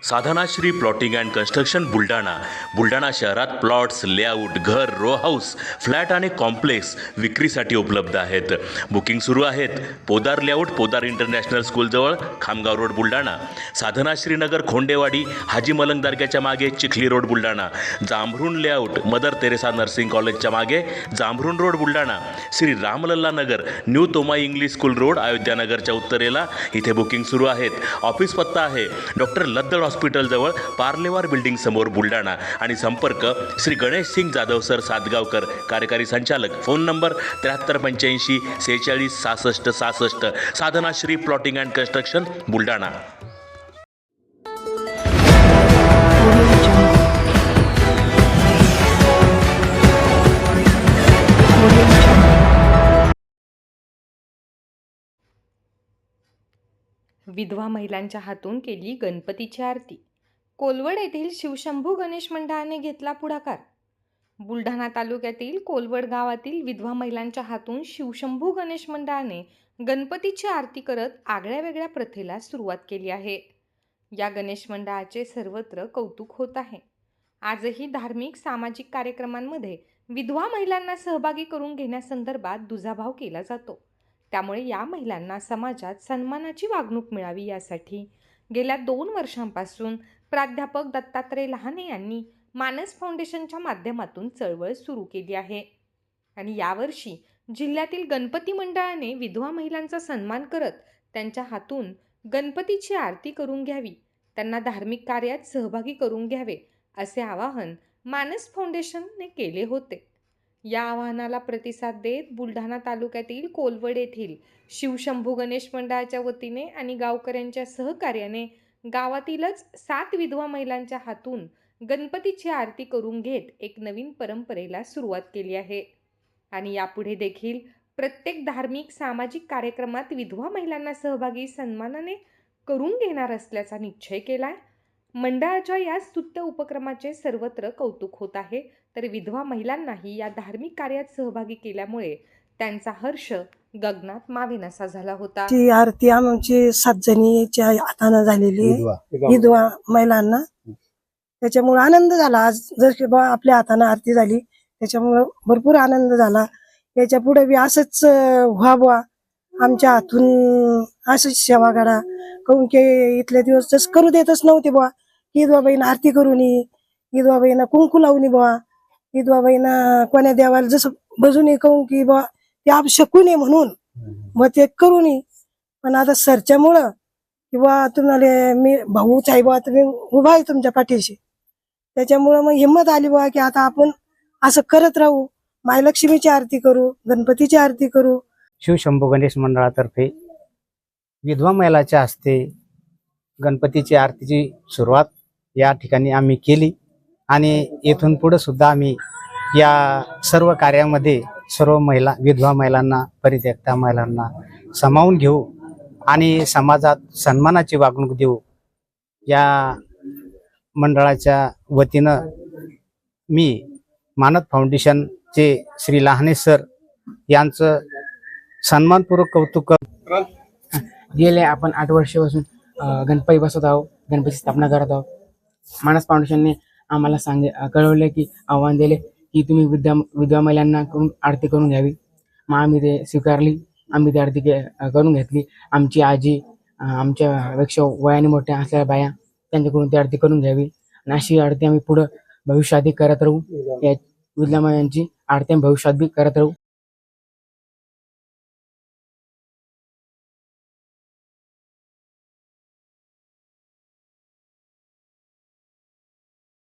Sadhanashri plotting and construction Buldhana शहरात plots, layout, घर, row house, flat आणि कॉम्प्लेक्स विक्रीसाठी उपलब्ध आहेत. बुकिंग सुरू आहेत. पोदार लेआउट, पोदार इंटरनॅशनल स्कूलजवळ, खामगाव रोड, बुलढाणा. साधनाश्री नगर, खोंडेवाडी, हाजी मलंग दर्ग्याच्या मागे, Chikhli road, Buldhana. Jambhrun layout, mother Teresa nursing कॉलेजच्या मागे, Jambhrun road, Buldhana. Shri Ramlalla Nagar, new Tomai English school road, अयोध्यानगरच्या उत्तरेला. इथे बुकिंग सुरू आहेत. ऑफिस पत्ता आहे डॉक्टर लद्दड हॉस्पिटलजवळ, पार्लेवार बिल्डिंग समोर, बुलढाणा. आणि संपर्क श्री गणेश सिंग जाधव सर सातगावकर, कार्यकारी संचालक. Phone number 7385 46 66 66. Sadhanashri plotting and construction, Buldhana. विधवा महिलांच्या हातून केली गणपतीची आरती. कोलवड येथील शिवशंभू गणेश मंडळाने घेतला पुढाकार. बुलढाणा तालुक्यातील कोलवड गावातील विधवा महिलांच्या हातून शिवशंभू गणेश मंडळाने गणपतीची आरती करत आगळ्या वेगळ्या प्रथेला सुरुवात केली आहे. या गणेश मंडळाचे सर्वत्र कौतुक होत आहे. आजही धार्मिक सामाजिक कार्यक्रमांमध्ये विधवा महिलांना सहभागी करून घेण्यासंदर्भात दुजाभाव केला जातो. त्यामुळे या महिलांना समाजात सन्मानाची वागणूक मिळावी यासाठी गेल्या 2 वर्षांपासून प्राध्यापक दत्तात्रय लहाने यांनी मानस फाउंडेशनच्या माध्यमातून चळवळ सुरू केली आहे. आणि यावर्षी जिल्ह्यातील गणपती मंडळाने विधवा महिलांचा सन्मान करत त्यांच्या हातून गणपतीची आरती करून घ्यावी, त्यांना धार्मिक कार्यात सहभागी करून घ्यावे असे आवाहन मानस फाउंडेशनने केले होते. या आवाहनाला प्रतिसाद देत बुलढाणा तालुक्यातील कोलवड येथील शिवशंभू गणेश मंडळाच्या वतीने आणि गावकऱ्यांच्या सहकार्याने गावातीलच 7 विधवा महिलांच्या हातून गणपतीची आरती करून घेत एक नवीन परंपरेला सुरुवात केली आहे. आणि यापुढे देखील प्रत्येक धार्मिक सामाजिक कार्यक्रमात विधवा महिलांना सहभागी सन्मानाने करून घेणार असल्याचा निश्चय केलाय. मंडळाच्या या स्तुत्य उपक्रमाचे सर्वत्र कौतुक होत आहे. तर विधवा महिलांनाही या धार्मिक कार्यात सहभागी केल्यामुळे त्यांचा हर्ष गगनात मावेनासा झाला होता. ती आरती आमची 7 जणीच्या हाताने झालेली विधवा महिलांना, त्याच्यामुळे आनंद झाला. आज जर बा आपल्या हाताने आरती झाली त्याच्यामुळे भरपूर आनंद झाला. याच्या पुढे बी असंच व्हावं, आमच्या हातून असंच सेवा करा. काहून की इथले दिवस तसं करू देतच नव्हते बुवा. विधवाबाईनं आरती करून, विधवाबाईनं कुंकू लावून बुवा, विधवाबाईनं कोण्या देवाला जसं बजून कहून की बुवा ते आप शकून म्हणून मग ते करून. पण आता सरच्यामुळं किंवा तुम्हाला मी भाऊच आहे बुवा, तुम्ही उभा आहे तुमच्या पाठीशी, त्याच्यामुळं मग हिंमत आली बुवा की आता आपण असं करत राहू. मायलक्ष्मीची आरती करू, गणपतीची आरती करू. शिवशंभू गणेश मंडळातर्फे विधवा महिलाच्या हस्ते गणपतीची आरतीची सुरुवात या ठिकाणी आम्ही केली. आणि येथून पुढे सुद्धा आम्ही या सर्व कार्यामध्ये सर्व महिला, विधवा महिलांना, परित्यक्ता महिलांना सामावून घेऊ आणि समाजात सन्मानाची वागणूक देऊ. या मंडळाच्या वतीनं मी मानस फाउंडेशनचे श्री लहाने सर यांचं सन्मानपूर्वक कौतुक करतो. गेले आपण 8 वर्षापासून गणपती बसवत आहोत, गणपतीची स्थापना करत आहोत. मानस फाउंडेशनने आम्हाला कळवले की आव्हान दिले की तुम्ही विधवा महिलांना करून आरती करून घ्यावी. मग आम्ही ते स्वीकारली. आम्ही ती आरती करून घेतली. आमची आजी, आमच्यापेक्षा वयाने मोठ्या असलेल्या बाया, त्यांच्याकडून ती आरती करून घ्यावी. आणि अशी आरती आम्ही पुढं भविष्यातही करत राहू. या विधवा महिलांची आरती भविष्यात बी करत राहू.